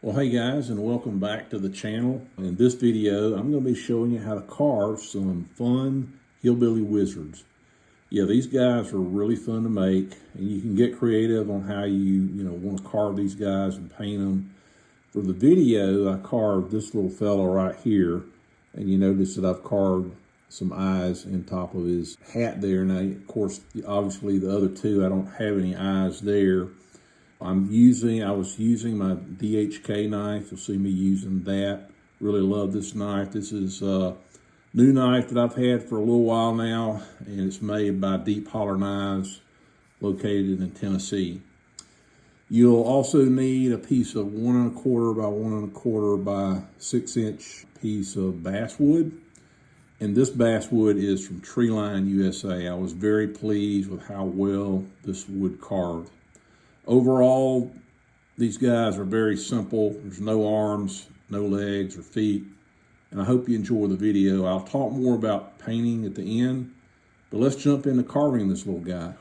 Well, hey guys, and welcome back to the channel. In this video, I'm going to be showing you how to carve some fun hillbilly wizards. Yeah, these guys are really fun to make, and you can get creative on how you want to carve these guys and paint them. For the video, I carved this little fellow right here, and you notice that I've carved some eyes in top of his hat there. Now, of course, obviously the other two, I don't have any eyes there. I was using my DHK knife. You'll see me using that. Really love this knife. This is a new knife that I've had for a little while now, and it's made by Deep Holler Knives, located in Tennessee. You'll also need a piece of 1 1/4 by 1 1/4 by 6-inch piece of basswood. And this basswood is from Treeline USA. I was very pleased with how well this wood carved. Overall, these guys are very simple. There's no arms, no legs or feet. And I hope you enjoy the video. I'll talk more about painting at the end, but let's jump into carving this little guy.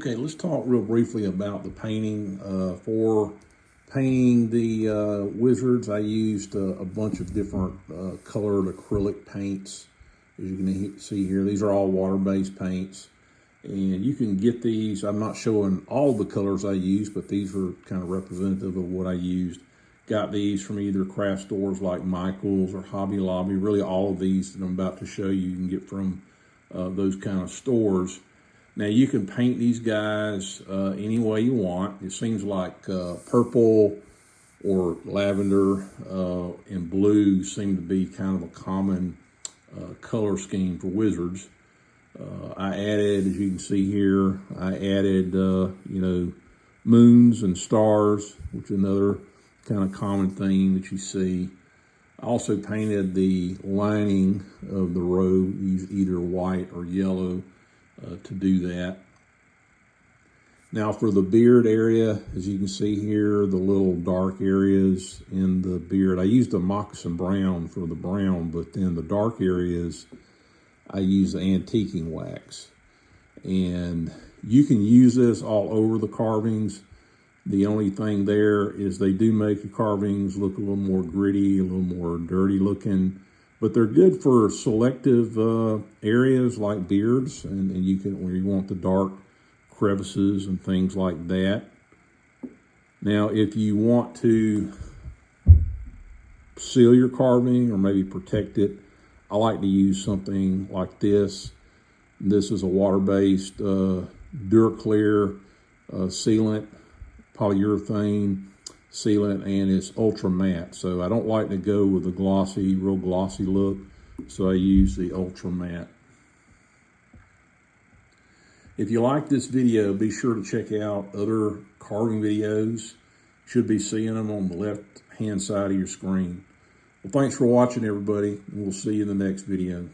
Okay, let's talk real briefly about the painting. For painting the wizards, I used a bunch of different colored acrylic paints. As you can see here, these are all water-based paints. And you can get these, I'm not showing all the colors I used, but these are kind of representative of what I used. Got these from either craft stores like Michael's or Hobby Lobby. Really all of these that I'm about to show you can get from those kind of stores. Now you can paint these guys any way you want. It seems like purple or lavender and blue seem to be kind of a common color scheme for wizards. I added, as you can see here, I added, moons and stars, which is another kind of common theme that you see. I also painted the lining of the robe, used either white or yellow to do that. Now for the beard area, as you can see here, the little dark areas in the beard, I used a moccasin brown for the brown, but then the dark areas, I use the antiquing wax. And you can use this all over the carvings. The only thing there is they do make the carvings look a little more gritty, a little more dirty looking, but they're good for selective areas like beards, and you can, where you want the dark crevices and things like that. Now, if you want to seal your carving or maybe protect it, I like to use something like this. This is a water-based Duraclear sealant, polyurethane sealant, and it's ultra matte. So I don't like to go with the glossy, real glossy look, so I use the ultra matte. If you like this video, be sure to check out other carving videos. You should be seeing them on the left-hand side of your screen. Well, thanks for watching, everybody, and we'll see you in the next video.